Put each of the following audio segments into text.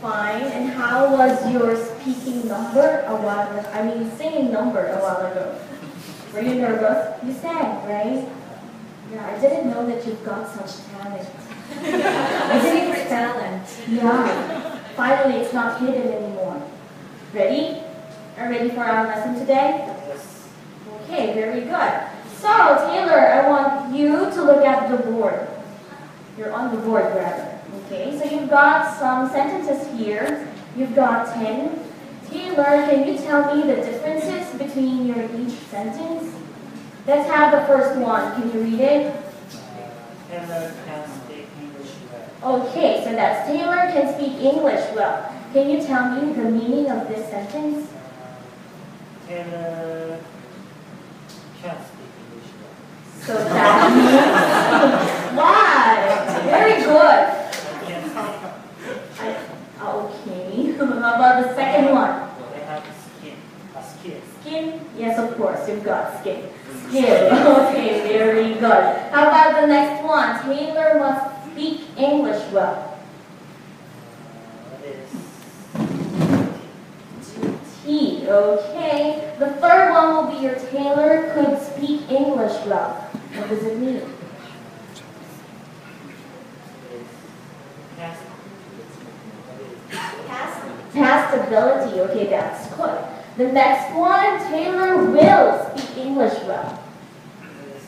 Fine. And how was your speaking number a while ago? I mean, singing number a while ago. Were you nervous? You sang, right? Yeah, I didn't know that you've got such talent. I didn't Secret talent. Yeah. Finally, it's not hidden anymore. Ready? Are you ready for our lesson today? Yes. Okay, very good. So, Taylor, I want you to look at the board. You're on the board, rather. Okay, so you've got some sentences here. You've got 10. Taylor, can you tell me the differences between your each sentence? Let's have the first one. Can you read it? Taylor can speak English well. Okay, so that's Taylor can speak English well. Can you tell me the meaning of this sentence? Taylor can speak English well. So that means why? Very good. I can speak. Okay. How about the second one? I have skin. A skin. Skin? Yes, of course, you've got skin. Skin. Okay, very good. How about the next one? Taylor must speak English well. What is T. Okay. The third one will be your Taylor could speak English well. What does it mean? past? Past ability. Okay, that's good. The next one, Taylor will speak English well. What is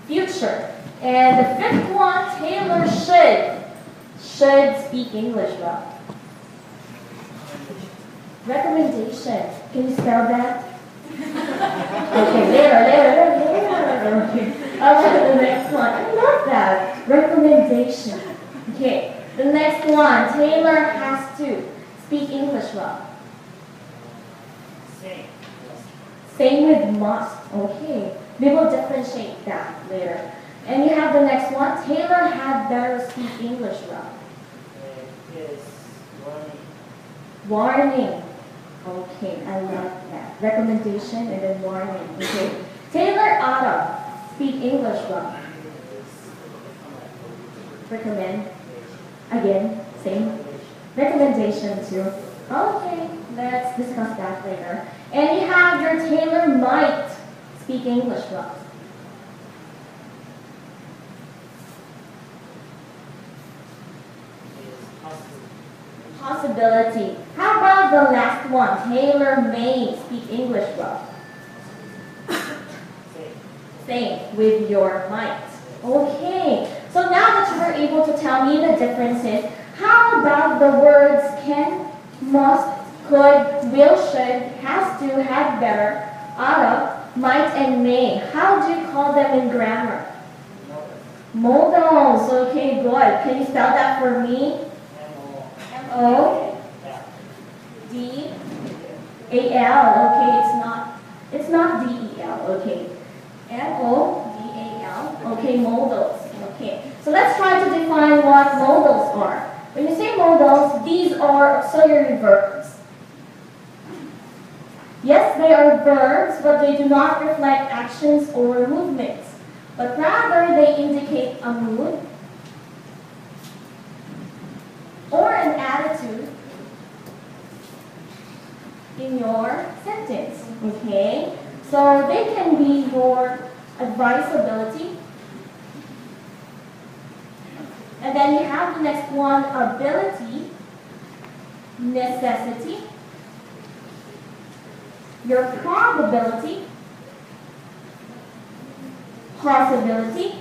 future? Future. And the fifth one, Taylor should speak English well. Recommendation. Can you spell that? Okay, later. Okay. How about the next one? I love that. Recommendation. Okay. The next one, Taylor has to speak English well. Same. Same with must. Okay. We will differentiate that later. And you have the next one. Taylor had better speak English well. Yes. Warning. Warning. Okay, I love that. Recommendation and then warning. Okay. Taylor ought to speak English well. Recommend. Again, same. Recommendation too. Okay, let's discuss that later. And you have your Taylor might speak English well. Is possible. Possibility. How about the last one? Taylor may speak English well. Same. Same with your might. Okay. So now that you were able to tell me the differences, how about the words can, must, could, will, should, has to, had better, oughta, might, and may? How do you call them in grammar? Modals. Okay, good. Can you spell that for me? M-O. M-O-D-A-L. Okay, it's not D-E-L. Okay. M-O-D-A-L. Okay, modals. Okay. So let's try to define what modals are. When you say modals, these are auxiliary verbs. Yes, they are verbs, but they do not reflect actions or movements, but rather they indicate a mood or an attitude in your sentence. Okay? So they can be your advisability. And then you have the next one, ability, necessity, your probability, possibility,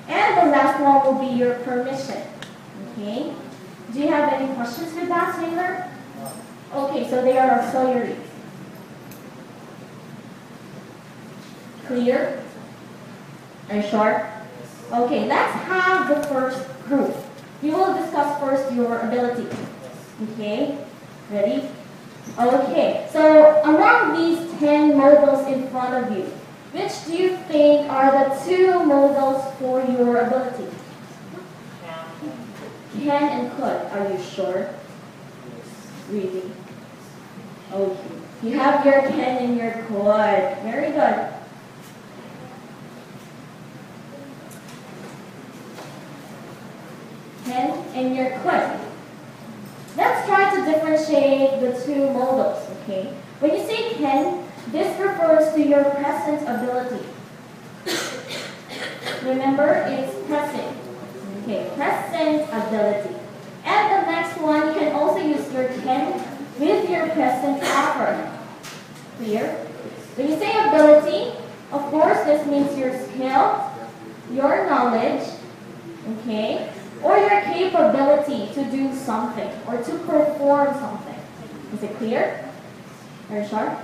and the last one will be your permission. Okay? Do you have any questions with that, Taylor? Okay, so they are auxiliaries. Clear? Are you sure? Okay, let's have the first group. We will discuss first your ability. Okay? Ready? Okay, so among these 10 modals in front of you, which do you think are the two modals for your ability? Can and could. Are you sure? Really? Okay. You have your can and your could. Very good. Can and your could. differentiate the two modals, okay? When you say can, this refers to your present ability. Remember, it's present. Okay, present ability. And the next one, you can also use your can with your present offer. Clear? When you say ability, of course, this means your skill, your knowledge, okay, or your capability to do something or to perform something. Is it clear? Very sharp?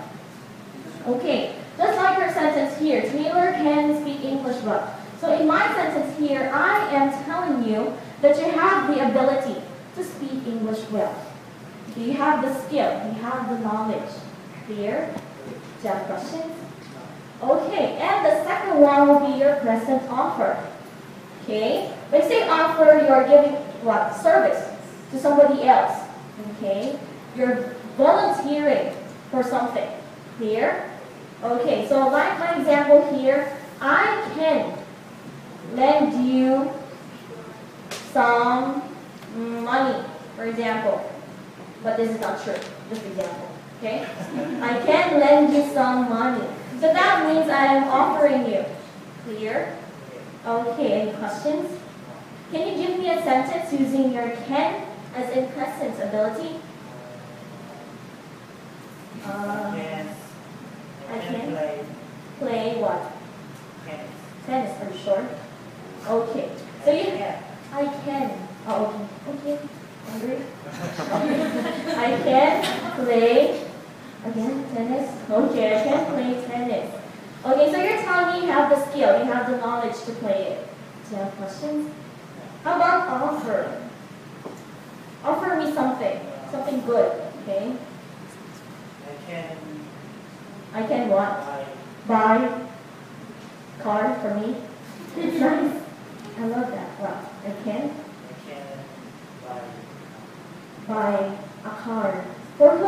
Okay, just like your sentence here, Taylor can speak English well. So in my sentence here, I am telling you that you have the ability to speak English well. Okay, you have the skill, you have the knowledge. Clear? Do you have questions? Okay, and the second one will be your present offer. Okay, when you say offer, you're giving what? Service to somebody else. Okay, you're volunteering for something. Clear? Okay, so like my example here, I can lend you some money, for example. But this is not true, just example. Okay? I can lend you some money. So that means I am offering you. Clear? Okay, any questions? Can you give me a sentence using your can as in present ability? Yes. I can Play play what? tennis. Tennis, are you sure? Okay. So you Yeah. I can. Oh, okay. Okay. Hungry? I can play again tennis. Okay, I can play tennis. Okay, so you're telling me you have the skill, you have the knowledge to play it. Do you have questions? How about offer? Offer me something, something good. Okay. I can what? Buy Buy car for me. It's nice. I love that. Wow. I can buy buy a car. For who?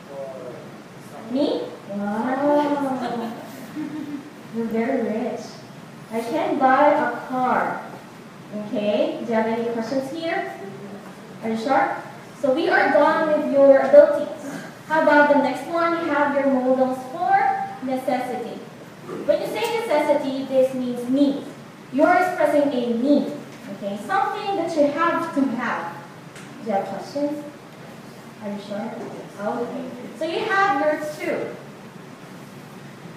for some Me? Wow. You're very rich. I can buy a car. Okay. Do you have any questions here? Are you sure? So we are done with your abilities. How about the next one? You have your modals for necessity. When you say necessity, this means need. You're expressing a need. Okay, something that you have to have. Do you have questions? Are you sure? Okay. So you have your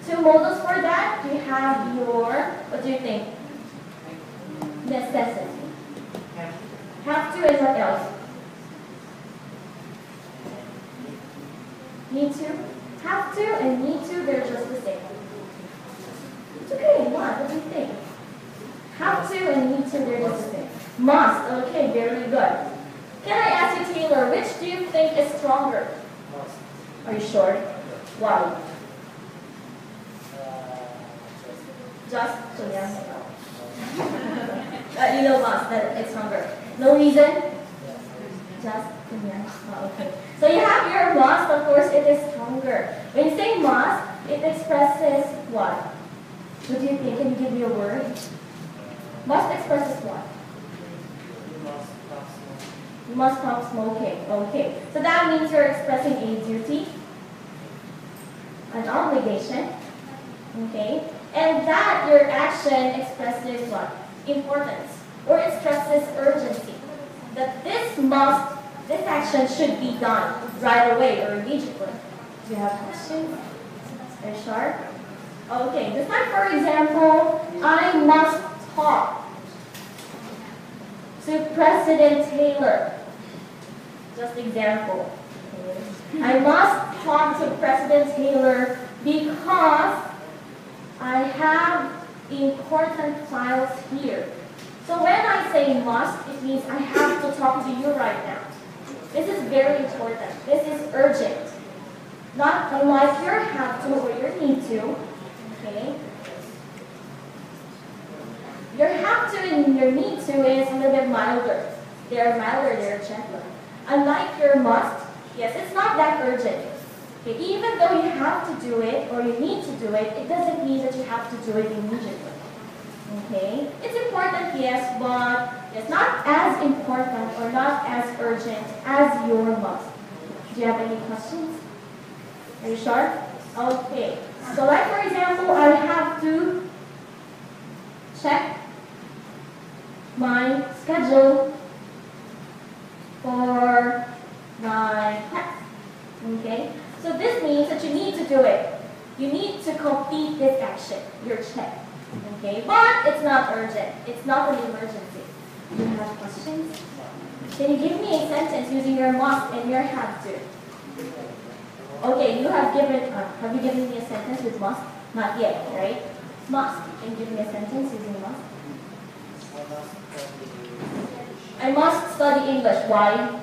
two modals for that. You have your, what do you think? Necessity. Have to and what else? Need to? Have to and need to, they're just the same. It's okay, what do you think? Have to and need to, they're just the same. Must, okay, very good. Can I ask you, Taylor, which do you think is stronger? must. Are you sure? Why? Just so yeah. You know must, that it's stronger. No reason? Just yeah. Oh, okay. So you have your must, of course it is stronger. When you say must, it expresses what? What do you think? Can you give me a word? Must expresses what? You must stop smoking. Okay. So that means you're expressing a duty, an obligation. Okay. And that your action expresses what? Importance. Or it expresses urgency. That this action should be done right away or immediately. Do you have questions? Are you sure? Okay. Just like for example, I must talk to President Taylor. Just example. I must talk to President Taylor because I have important files here. So when I say must, it means I have to talk to you right now. This is very important. This is urgent. Not unlike your have to or your need to. Okay? Your have to and your need to is a little bit milder. They're milder, they're gentler. Unlike your must, yes, it's not that urgent. Okay, even though you have to do it or you need to do it, it doesn't mean that you have to do it immediately. Okay? It's important, yes, but it's not as as important or not as urgent as your must. Do you have any questions? Are you sure? Okay. So like for example, I have to check my schedule for my class. Okay? So this means that you need to do it. You need to complete this action, your check. Okay? But it's not urgent. It's not an emergency. Do you have questions? Can you give me a sentence using your must and your have to? Okay, you have you given me a sentence with must? Not yet, right? Must. Can you give me a sentence using must? I must study English. Why?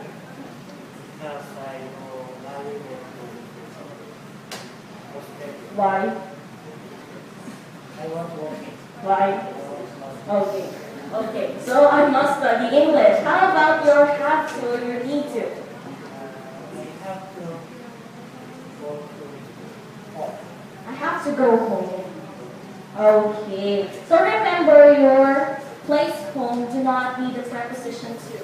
Because I know valuable to Why? I want working. Why? Okay. Okay, so I must study English. How about your have to or your need to? I have to go to home. I have to go home. Okay. So remember your place home do not need a preposition to.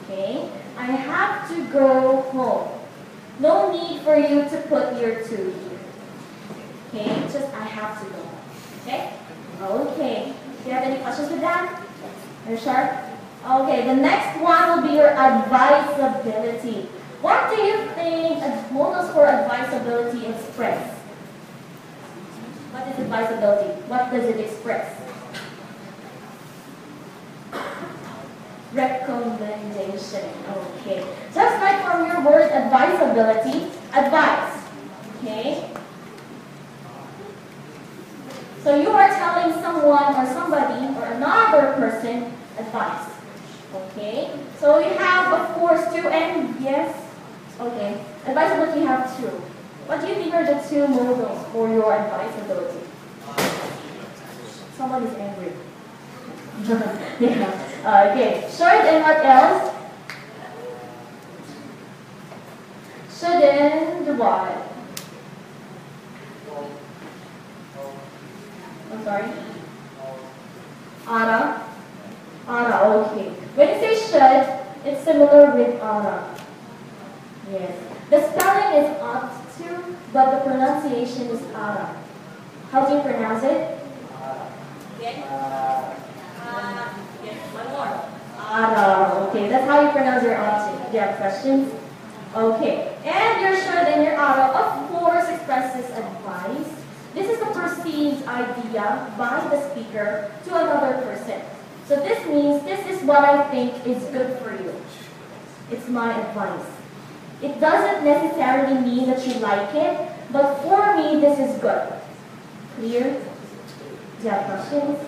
Okay? I have to go home. No need for you to put your to here. Okay? Just I have to go home. Okay? Okay. Do you have any questions with that? Are you sure? Okay, the next one will be your advisability. What do you think modals for advisability express? What is advisability? What does it express? Recommendation. Okay. Just like from your word advisability, advice. Okay? So you are telling someone or somebody or another person advice. Okay? So you have, of course, two and yes? Okay. Advisability you have two. What do you think are the two modals for your advisability? Someone is angry. Yeah. Okay. Should and what else? Should and what? I'm sorry? Oughta. Oughta, okay. When you say should, it's similar with oughta. Yes. The spelling is ought to, but the pronunciation is oughta. How do you pronounce it? Yes. Yes. One more. Oughta. Okay, that's how you pronounce your ought to. Do you have questions? Okay. And your should and your oughta, of course, expresses advice. This is the perceived idea by the speaker to another person. So this means this is what I think is good for you. It's my advice. It doesn't necessarily mean that you like it, but for me, this is good. Clear? Do you have questions?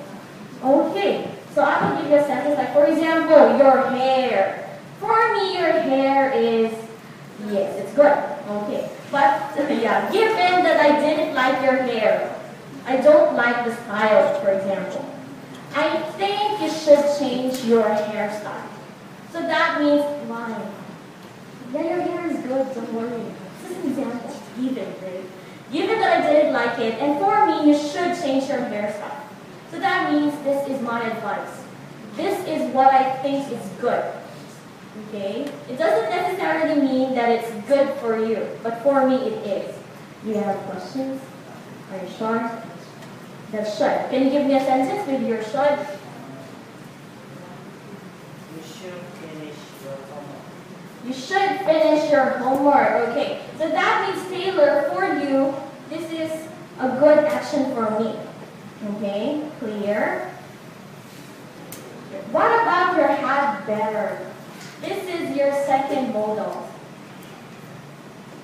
Okay. So I will give you a sentence like, for example, your hair. For me, your hair is, yes, it's good. Okay. But, yeah, given that I didn't like your hair, I don't like the style, for example, I think you should change your hairstyle. So that means, why? Yeah, your hair is good, don't worry. This is an example, given, right? Given that I didn't like it, and for me, you should change your hairstyle. So that means this is my advice. This is what I think is good. Okay? It doesn't necessarily mean that it's good for you, but for me it is. Do you have questions? Are you sure? That's should. Can you give me a sentence with your should? You should finish your homework. You should finish your homework. Okay. So that means, Taylor, for you, this is a good action for me. Okay? Clear? What about your had better? This is your second modal.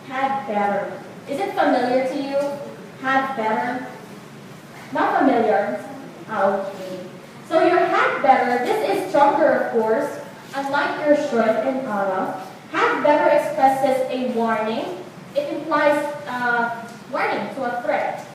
Had better. Is it familiar to you? Had better? Not familiar? Okay. So your had better, this is stronger, of course. Unlike your should and oughta, had better expresses a warning. It implies warning to a threat.